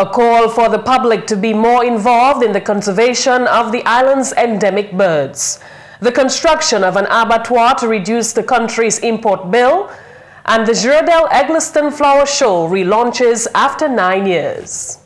A call for the public to be more involved in the conservation of the island's endemic birds. The construction of an abattoir to reduce the country's import bill, and the Girdell Eggleston Flower Show relaunches after 9 years.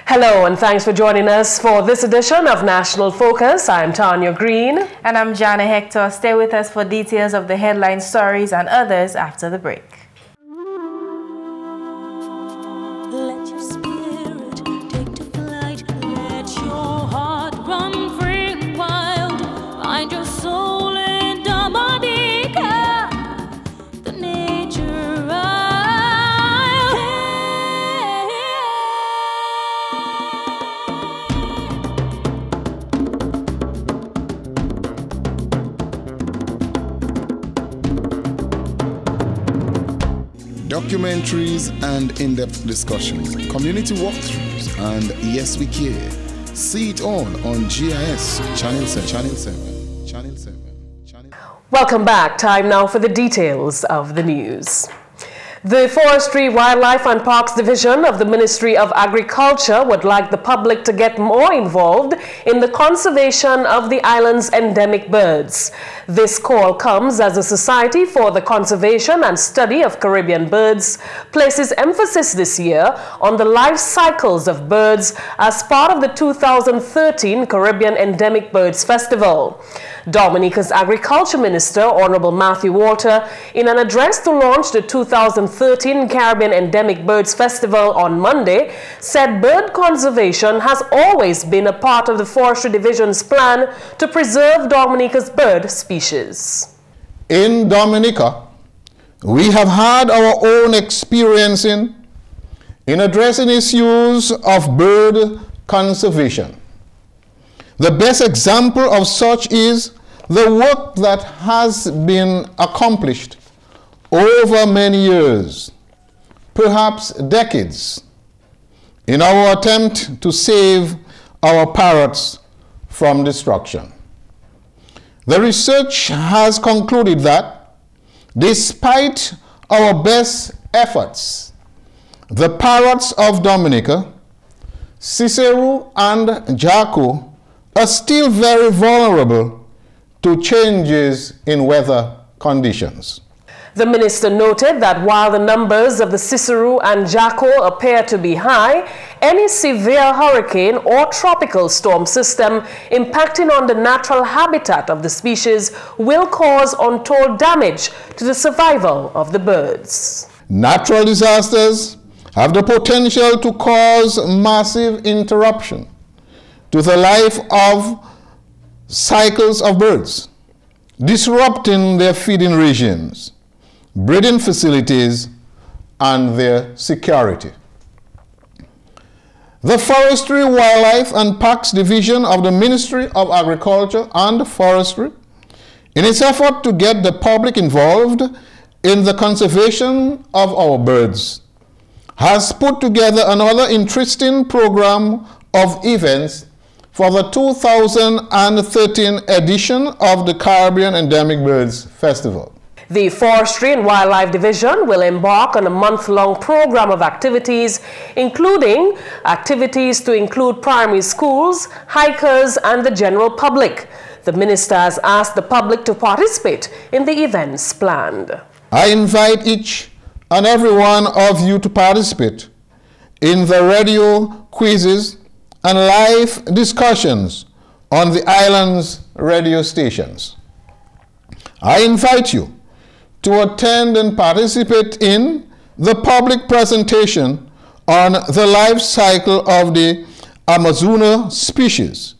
Hello and thanks for joining us for this edition of National Focus. I'm Tarnia Green. And I'm Jarna Hector. Stay with us for details of the headline stories and others after the break. Let your spirit take to flight. Let your heart run free and wild. Find your soul in Dominica, the nature isle. Documentaries and in-depth discussions, community walkthroughs, and Yes We Care. See it all on GIS Channel 7. Welcome back. Time now for the details of the news. The Forestry, Wildlife and Parks Division of the Ministry of Agriculture would like the public to get more involved in the conservation of the island's endemic birds. This call comes as the Society for the Conservation and Study of Caribbean Birds places emphasis this year on the life cycles of birds as part of the 2013 Caribbean Endemic Birds Festival. Dominica's Agriculture Minister, Honorable Matthew Walter, in an address to launch the 2013 Caribbean Endemic Birds Festival on Monday, said bird conservation has always been a part of the Forestry Division's plan to preserve Dominica's bird species. In Dominica, we have had our own experience in addressing issues of bird conservation. The best example of such is the work that has been accomplished over many years, perhaps decades, in our attempt to save our parrots from destruction. The research has concluded that, despite our best efforts, the parrots of Dominica, Cicero and Jacko, are still very vulnerable to changes in weather conditions. The minister noted that while the numbers of the Cicero and Jacko appear to be high, any severe hurricane or tropical storm system impacting on the natural habitat of the species will cause untold damage to the survival of the birds. Natural disasters have the potential to cause massive interruption to the life of cycles of birds, disrupting their feeding regions, breeding facilities, and their security. The Forestry, Wildlife and Parks Division of the Ministry of Agriculture and Forestry, in its effort to get the public involved in the conservation of our birds, has put together another interesting program of events for the 2013 edition of the Caribbean Endemic Birds Festival. The Forestry and Wildlife Division will embark on a month-long program of activities, including activities to include primary schools, hikers, and the general public. The minister has asked the public to participate in the events planned. I invite each and every one of you to participate in the radio quizzes and live discussions on the island's radio stations. I invite you to attend and participate in the public presentation on the life cycle of the Amazona species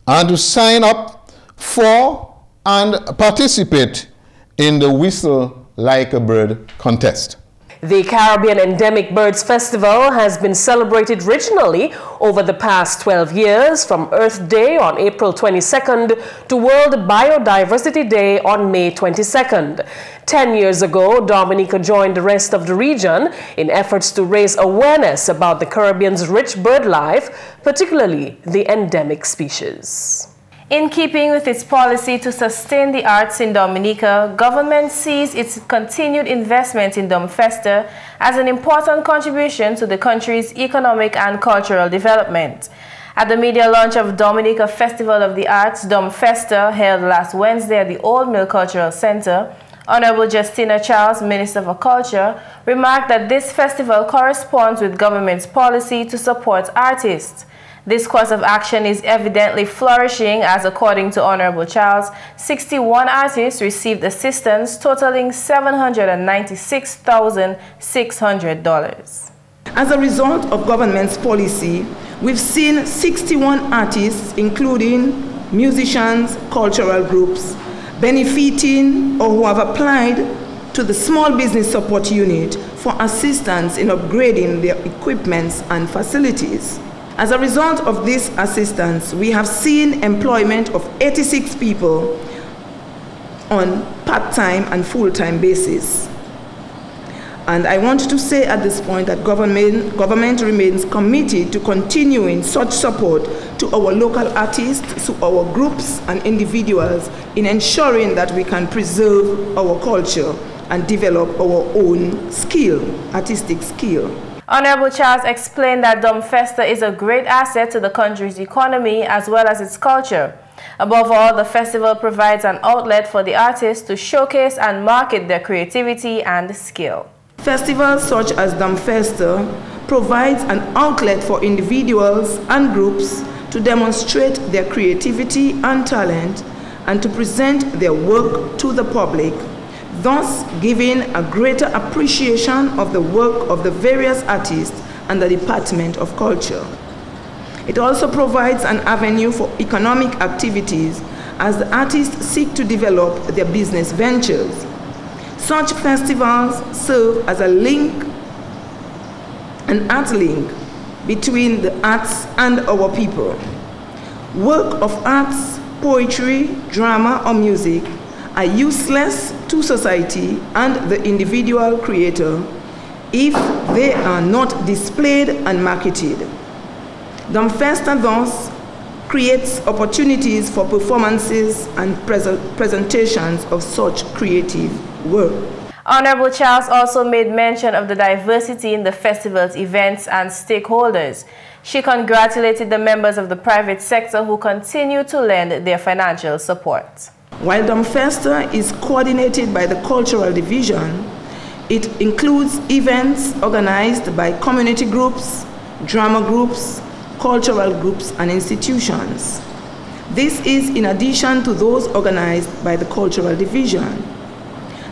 and to sign up for and participate in the Whistle Like a Bird contest. The Caribbean Endemic Birds Festival has been celebrated regionally over the past 12 years, from Earth Day on April 22nd to World Biodiversity Day on May 22nd. 10 years ago, Dominica joined the rest of the region in efforts to raise awareness about the Caribbean's rich bird life, particularly the endemic species. In keeping with its policy to sustain the arts in Dominica, government sees its continued investment in DomFesta as an important contribution to the country's economic and cultural development. At the media launch of Dominica Festival of the Arts, DomFesta, held last Wednesday at the Old Mill Cultural Center, Honorable Justina Charles, Minister for Culture, remarked that this festival corresponds with government's policy to support artists. This course of action is evidently flourishing as, according to Honorable Charles, 61 artists received assistance totaling $796,600. As a result of government's policy, we've seen 61 artists, including musicians, cultural groups, benefiting or who have applied to the Small Business Support Unit for assistance in upgrading their equipments and facilities. As a result of this assistance, we have seen employment of 86 people on part-time and full-time basis. And I want to say at this point that government remains committed to continuing such support to our local artists, to our groups and individuals in ensuring that we can preserve our culture and develop our own skill, artistic skill. Honorable Charles explained that DomFesta is a great asset to the country's economy as well as its culture. Above all, the festival provides an outlet for the artists to showcase and market their creativity and skill. Festivals such as DomFesta provides an outlet for individuals and groups to demonstrate their creativity and talent and to present their work to the public, thus giving a greater appreciation of the work of the various artists and the Department of Culture. It also provides an avenue for economic activities as the artists seek to develop their business ventures. Such festivals serve as a link, an art link between the arts and our people. Work of arts, poetry, drama, or music are useless to society and the individual creator if they are not displayed and marketed. DomFesta thus creates opportunities for performances and presentations of such creative work. Honorable Charles also made mention of the diversity in the festival's events and stakeholders. She congratulated the members of the private sector who continue to lend their financial support. While DomFesta is coordinated by the Cultural Division, it includes events organized by community groups, drama groups, cultural groups, and institutions. This is in addition to those organized by the Cultural Division.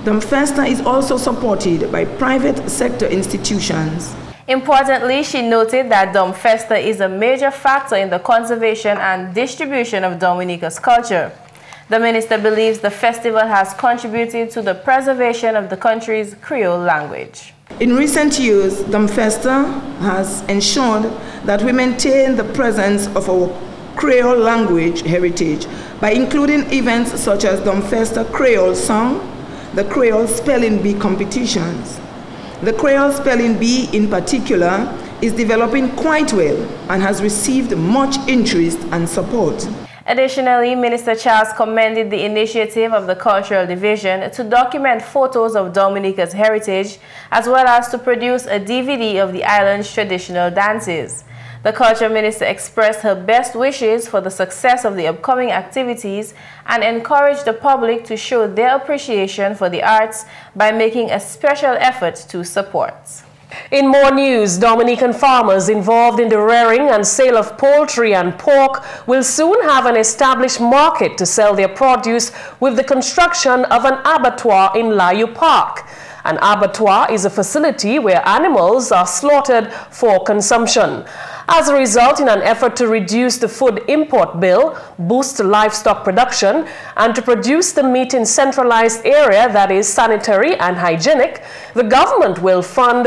DomFesta is also supported by private sector institutions. Importantly, she noted that DomFesta is a major factor in the conservation and distribution of Dominica's culture. The minister believes the festival has contributed to the preservation of the country's Creole language. In recent years, DomFesta has ensured that we maintain the presence of our Creole language heritage by including events such as DomFesta Creole Song, the Creole Spelling Bee competitions. The Creole Spelling Bee in particular is developing quite well and has received much interest and support. Additionally, Minister Charles commended the initiative of the Cultural Division to document photos of Dominica's heritage as well as to produce a DVD of the island's traditional dances. The Culture Minister expressed her best wishes for the success of the upcoming activities and encouraged the public to show their appreciation for the arts by making a special effort to support. In more news, Dominican farmers involved in the rearing and sale of poultry and pork will soon have an established market to sell their produce with the construction of an abattoir in Layu Park. An abattoir is a facility where animals are slaughtered for consumption. As a result, in an effort to reduce the food import bill, boost livestock production, and to produce the meat in centralized area that is sanitary and hygienic, the government will fund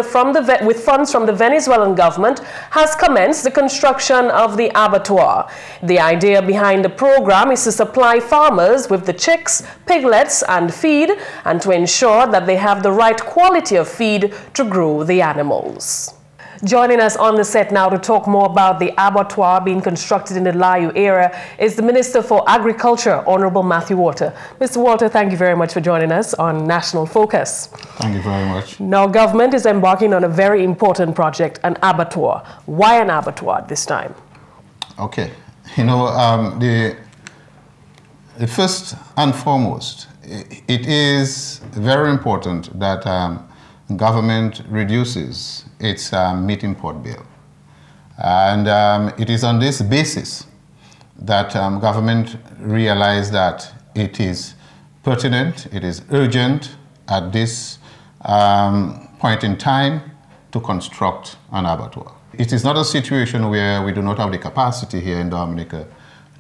with funds from the Venezuelan government has commenced the construction of the abattoir. The idea behind the program is to supply farmers with the chicks, piglets, and feed, and to ensure that they have the right quality of feed to grow the animals. Joining us on the set now to talk more about the abattoir being constructed in the Layu area is the Minister for Agriculture, Honorable Matthew Walter. Mr. Walter, thank you very much for joining us on National Focus. Thank you very much. Now, government is embarking on a very important project, an abattoir. Why an abattoir this time? Okay. You know, the first and foremost, it is very important that government reduces its meat import bill. And it is on this basis that government realized that it is pertinent, it is urgent at this point in time to construct an abattoir. It is not a situation where we do not have the capacity here in Dominica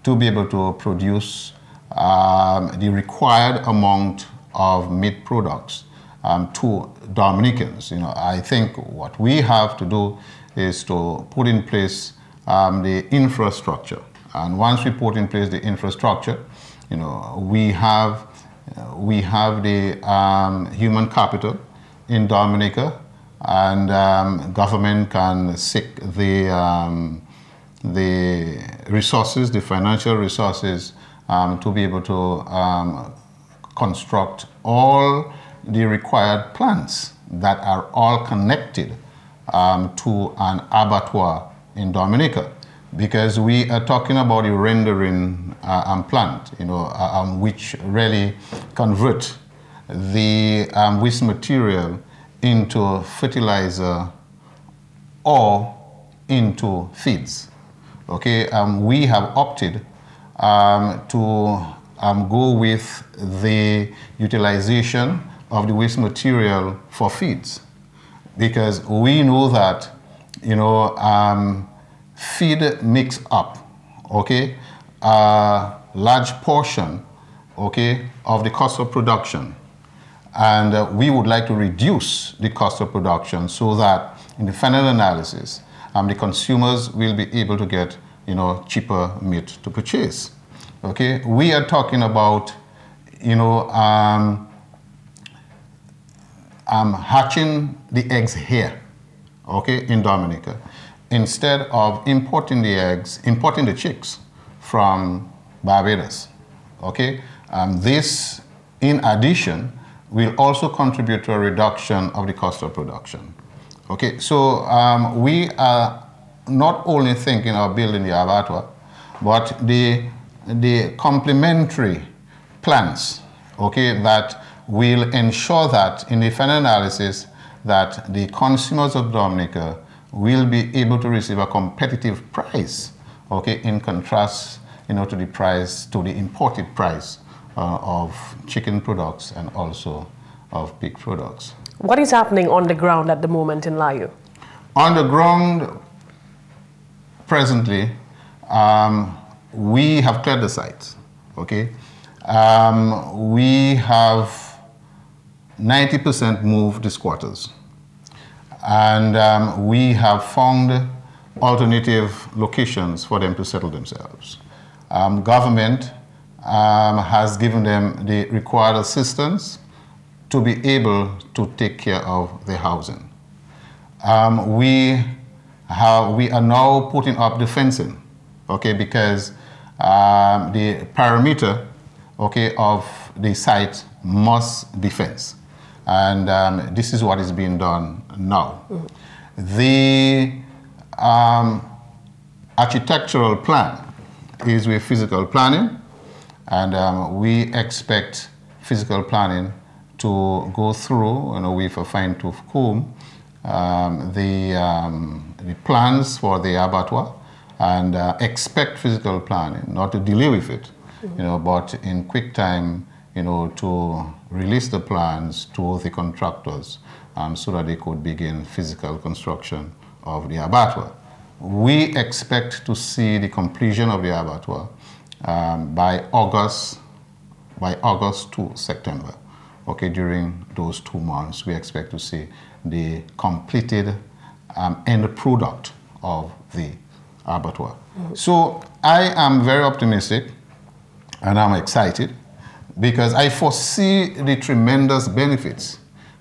to be able to produce the required amount of meat products to Dominicans. You know, I think what we have to do is to put in place the infrastructure. And once we put in place the infrastructure, you know, we have the human capital in Dominica, and government can seek the resources, the financial resources, to be able to construct all the required plans that are all connected to an abattoir in Dominica, because we are talking about the rendering plant, you know, which really convert the waste material into fertilizer or into feeds. Okay, we have opted to go with the utilization of the waste material for feeds, because we know that, you know, feed makes up, okay, a large portion, okay, of the cost of production, and we would like to reduce the cost of production so that in the final analysis, the consumers will be able to get, you know, cheaper meat to purchase. Okay, we are talking about, you know, hatching the eggs here, okay, in Dominica, instead of importing the chicks from Barbados, okay. This, in addition, will also contribute to a reduction of the cost of production. Okay, so we are not only thinking of building the abattoir, but the complementary plans, okay, that will ensure that in the final analysis that the consumers of Dominica will be able to receive a competitive price, okay, in contrast, you know, to the price, to the imported price of chicken products and also of pig products. What is happening on the ground at the moment in Layu? On the ground, presently, we have cleared the site, okay? We have 90% moved the squatters. And we have found alternative locations for them to settle themselves. Government has given them the required assistance to be able to take care of their housing. We are now putting up the fencing, okay, because the perimeter, okay, of the site must be fenced. And this is what is being done now. Mm-hmm. The architectural plan is with physical planning, and we expect physical planning to go through, you know, with a fine-tooth comb, the plans for the abattoir, and expect physical planning, not to delay with it, you know, but in quick time, you know, to release the plans to the contractors so that they could begin physical construction of the abattoir. we expect to see the completion of the abattoir by August to September. Okay, during those 2 months, we expect to see the completed end product of the abattoir. So I am very optimistic and I'm excited because I foresee the tremendous benefits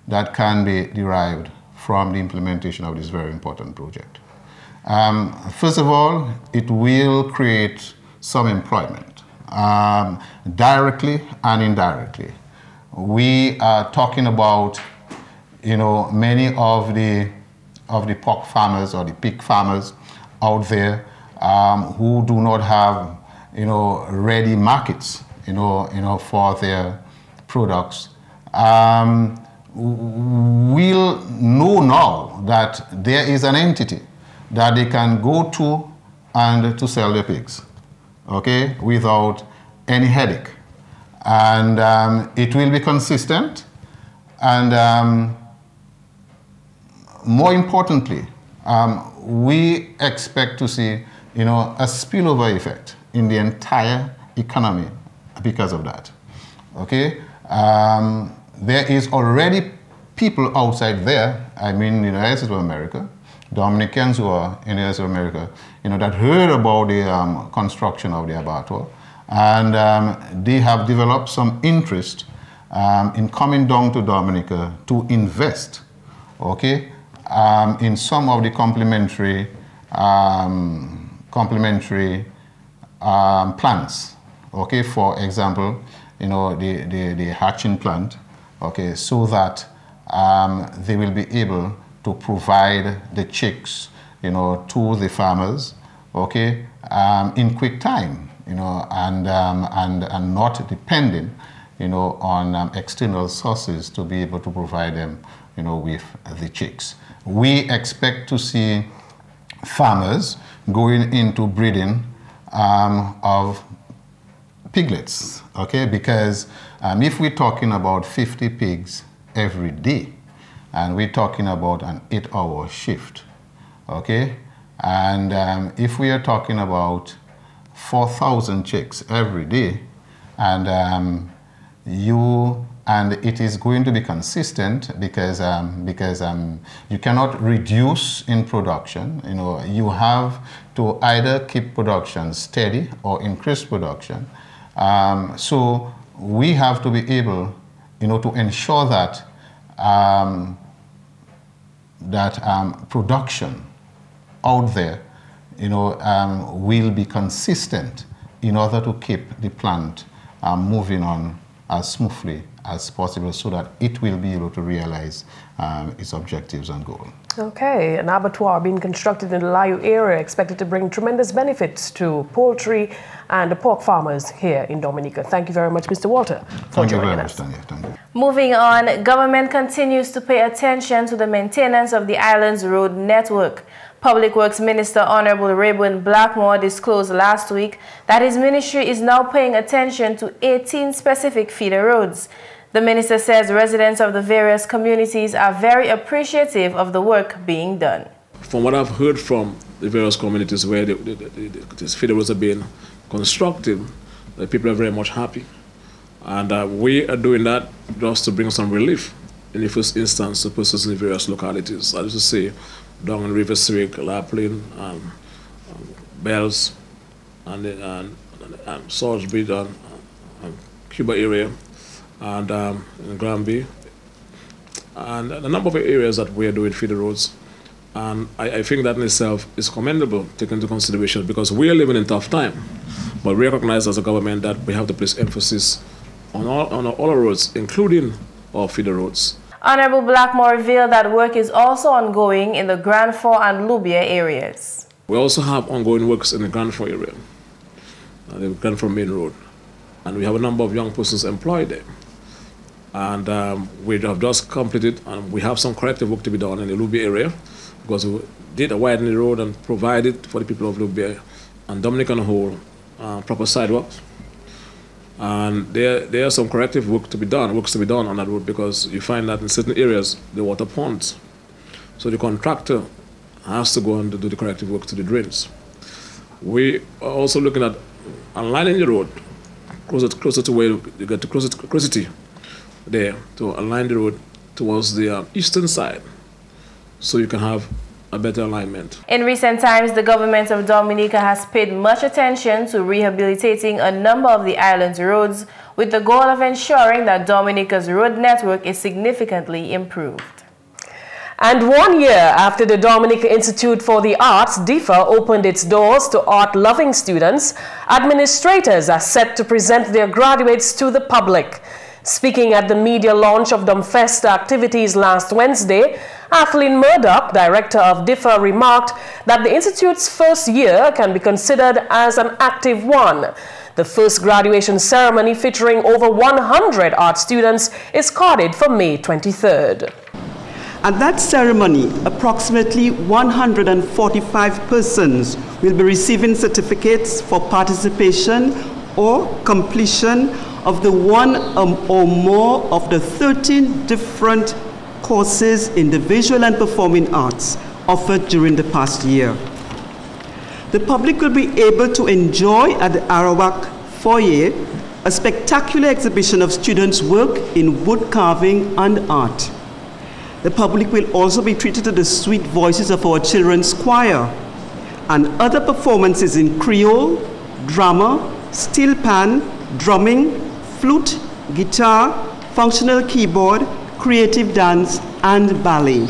that can be derived from the implementation of this very important project. First of all, it will create some employment, directly and indirectly. We are talking about, many of the pork farmers or the pig farmers out there who do not have, ready markets, for their products. We'll know now that there is an entity that they can go to and to sell their pigs, okay, without any headache. And it will be consistent, and more importantly, we expect to see, a spillover effect in the entire economy because of that. Okay, there is already people outside there. I mean, in the United States of America, Dominicans who are in the United States of America, that heard about the construction of the abattoir, and they have developed some interest in coming down to Dominica to invest, okay, in some of the complementary plants, okay. For example, the hatching plant, okay, so that they will be able to provide the chicks, to the farmers, okay, in quick time, and not depending, on external sources to be able to provide them, with the chicks. We expect to see farmers going into breeding of piglets, okay, because if we're talking about 50 pigs every day, and we're talking about an 8-hour shift, okay, and if we are talking about 4,000 chicks every day, and it is going to be consistent because you cannot reduce in production. You have to either keep production steady or increase production. So we have to be able, to ensure that production out there, will be consistent in order to keep the plant moving on as smoothly as possible, so that it will be able to realize its objectives and goals. Okay, an abattoir being constructed in the Layu area expected to bring tremendous benefits to poultry and the pork farmers here in Dominica. Thank you very much, Mr. Walter, for joining us. Thank you very much, Tanya. Moving on, government continues to pay attention to the maintenance of the island's road network. Public Works Minister Honorable Rayburn Blackmore disclosed last week that his ministry is now paying attention to 18 specific feeder roads. The minister says residents of the various communities are very appreciative of the work being done. From what I've heard from the various communities where these feeder roads are being constructed, the people are very much happy. And we are doing that just to bring some relief in the first instance to persons in the various localities. I used to say, down in River Sirik, Laplin, Bells, and Salisbury, and Cuba area, and in Granby, and a number of areas that we are doing feeder roads. And I think that in itself is commendable, taken into consideration, because we are living in tough time. But we recognize as a government that we have to place emphasis on all our roads, including our feeder roads. Honorable Blackmore revealed that work is also ongoing in the Grand Fort and Lubia areas. We also have ongoing works in the Grand Fort area, the Grand Fort Main Road. And we have a number of young persons employed there. And we have just completed, and we have some corrective work to be done in the Lubia area, because we did widen the road and provided for the people of Lubia and Dominica on the whole proper sidewalks. And there are some corrective works to be done on that road, because you find that in certain areas the water ponds. So the contractor has to go and do the corrective work to the drains. We are also looking at aligning the road closer to where you get to closity there, to align the road towards the eastern side, so you can have a better alignment. In recent times, the government of Dominica has paid much attention to rehabilitating a number of the island's roads with the goal of ensuring that Dominica's road network is significantly improved. And 1 year after the Dominica Institute for the Arts, DIFA, opened its doors to art-loving students, administrators are set to present their graduates to the public. Speaking at the media launch of DOMFest activities last Wednesday, Athlene Murdoch, director of DIFA, remarked that the Institute's first year can be considered as an active one. The first graduation ceremony, featuring over 100 art students, is carded for May 23rd. At that ceremony, approximately 145 persons will be receiving certificates for participation or completion of the one or more of the 13 different courses in the visual and performing arts offered during the past year. The public will be able to enjoy at the Arawak foyer a spectacular exhibition of students' work in wood carving and art. The public will also be treated to the sweet voices of our children's choir and other performances in Creole, drama, steel pan, drumming, flute, guitar, functional keyboard, creative dance, and ballet.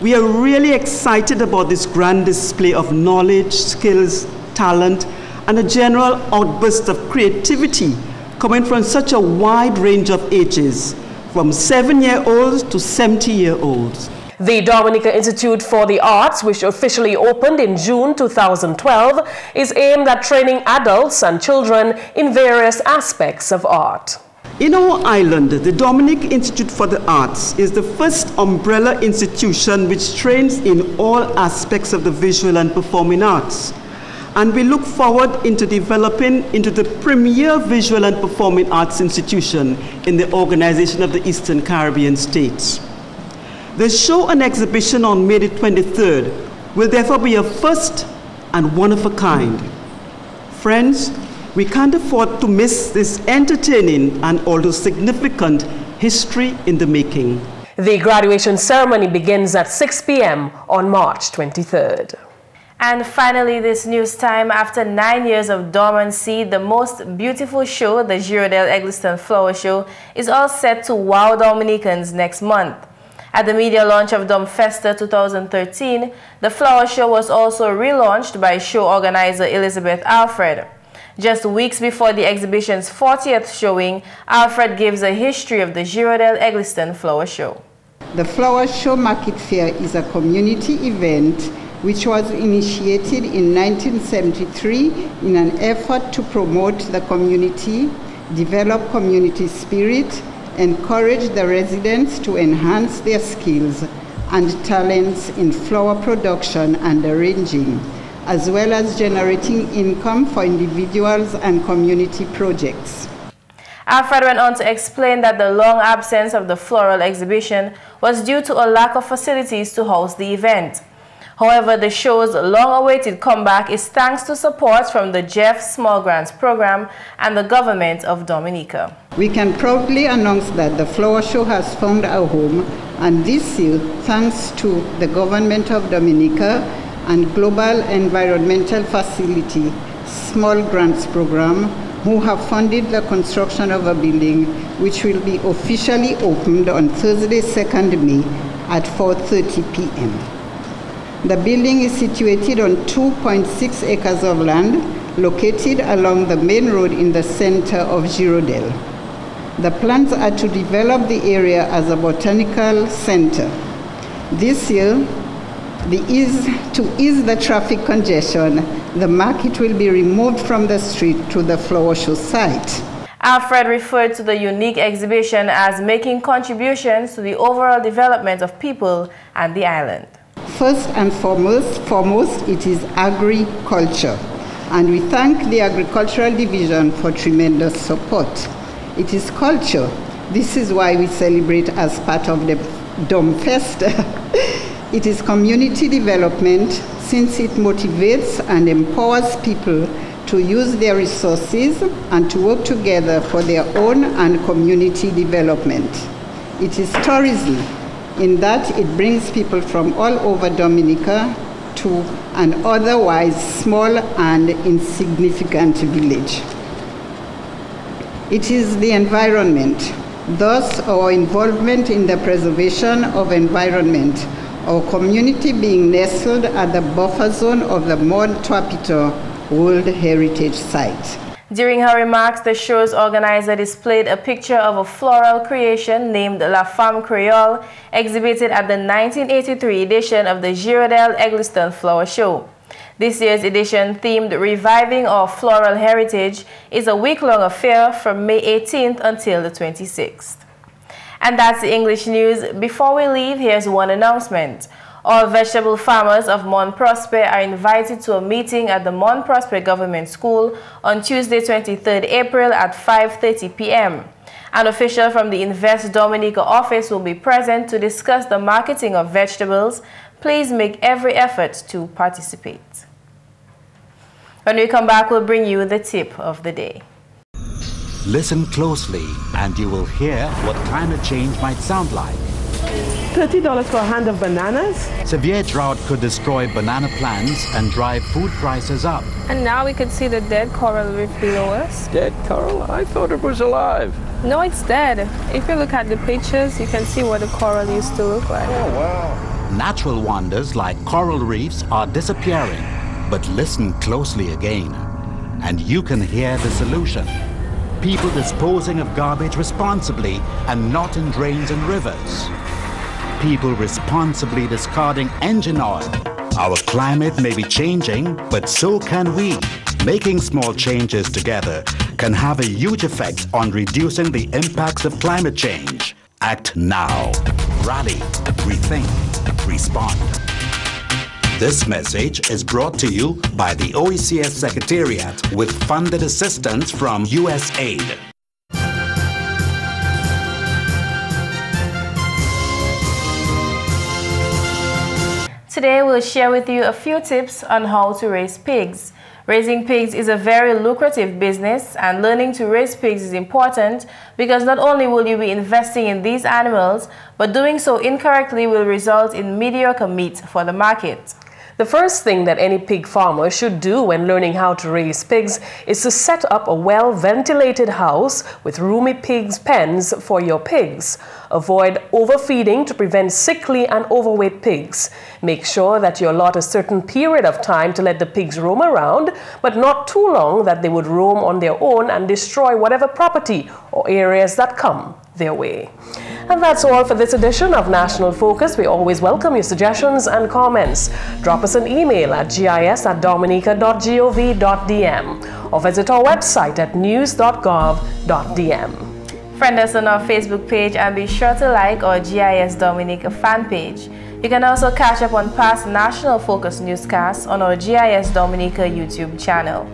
We are really excited about this grand display of knowledge, skills, talent, and a general outburst of creativity coming from such a wide range of ages, from 7-year-olds to 70-year-olds. The Dominica Institute for the Arts, which officially opened in June 2012, is aimed at training adults and children in various aspects of art. In our island, the Dominica Institute for the Arts is the first umbrella institution which trains in all aspects of the visual and performing arts. And we look forward into developing into the premier visual and performing arts institution in the Organization of the Eastern Caribbean States. The show and exhibition on May the 23rd will therefore be a first and one of a kind. Friends, we can't afford to miss this entertaining and although significant history in the making. The graduation ceremony begins at 6 p.m. on March 23rd. And finally, this news time, after 9 years of dormancy, the most beautiful show, the Girardel Eggleston Flower Show, is all set to wow Dominicans next month. At the media launch of DOMFest 2013, the flower show was also relaunched by show organizer Elizabeth Alfred. Just weeks before the exhibition's 40th showing, Alfred gives a history of the Girardel Eggleston Flower Show. The Flower Show Market Fair is a community event which was initiated in 1973 in an effort to promote the community, develop community spirit, encourage the residents to enhance their skills and talents in flower production and arranging, as well as generating income for individuals and community projects. Alfred went on to explain that the long absence of the floral exhibition was due to a lack of facilities to host the event. However, the show's long-awaited comeback is thanks to support from the Jeff Small Grants Program and the government of Dominica. We can proudly announce that the flower show has found a home, and this year, thanks to the government of Dominica and Global Environmental Facility Small Grants Program, who have funded the construction of a building which will be officially opened on Thursday, 2nd May at 4:30 p.m. The building is situated on 2.6 acres of land located along the main road in the center of Girardel. The plans are to develop the area as a botanical center. This year, to ease the traffic congestion, the market will be removed from the street to the flower show site. Alfred referred to the unique exhibition as making contributions to the overall development of people and the island. First and foremost, it is agriculture, and we thank the Agricultural Division for tremendous support. It is culture. This is why we celebrate as part of the DOMFest. It is community development since it motivates and empowers people to use their resources and to work together for their own and community development. It is tourism in that it brings people from all over Dominica to an otherwise small and insignificant village. It is the environment, thus our involvement in the preservation of environment, our community being nestled at the buffer zone of the Mount Twapito World Heritage Site. During her remarks, the show's organizer displayed a picture of a floral creation named La Femme Creole, exhibited at the 1983 edition of the Girardel Eggleston Flower Show. This year's edition, themed Reviving Our Floral Heritage, is a week-long affair from May 18th until the 26th. And that's the English news. Before we leave, here's one announcement. All vegetable farmers of Mount Prosper are invited to a meeting at the Mount Prosper Government School on Tuesday, 23rd April at 5:30 p.m. An official from the GIS Dominica office will be present to discuss the marketing of vegetables. Please make every effort to participate. When we come back, we'll bring you the tip of the day. Listen closely and you will hear what climate change might sound like. $30 for a hand of bananas? Severe drought could destroy banana plants and drive food prices up. And now we can see the dead coral reef below us. Dead coral? I thought it was alive. No, it's dead. If you look at the pictures, you can see what the coral used to look like. Oh, wow. Natural wonders like coral reefs are disappearing. But listen closely again, and you can hear the solution. People disposing of garbage responsibly and not in drains and rivers. People responsibly discarding engine oil. Our climate may be changing, but so can we. Making small changes together can have a huge effect on reducing the impacts of climate change. Act now. Rally, rethink, respond. This message is brought to you by the OECS Secretariat with funded assistance from USAID. Today we'll share with you a few tips on how to raise pigs. Raising pigs is a very lucrative business, and learning to raise pigs is important because not only will you be investing in these animals, but doing so incorrectly will result in mediocre meat for the market. The first thing that any pig farmer should do when learning how to raise pigs is to set up a well-ventilated house with roomy pigs' pens for your pigs. Avoid overfeeding to prevent sickly and overweight pigs. Make sure that you allot a certain period of time to let the pigs roam around, but not too long that they would roam on their own and destroy whatever property or areas that come their way. And that's all for this edition of National Focus. We always welcome your suggestions and comments. Drop us an email at gis@dominica.gov.dm or visit our website at news.gov.dm. Friend us on our Facebook page and be sure to like our GIS Dominica fan page. You can also catch up on past National Focus newscasts on our GIS Dominica YouTube channel.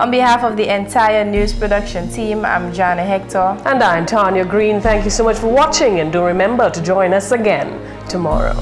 On behalf of the entire news production team, I'm Jarna Hector. And I'm Tarnia Green. Thank you so much for watching, and do remember to join us again tomorrow.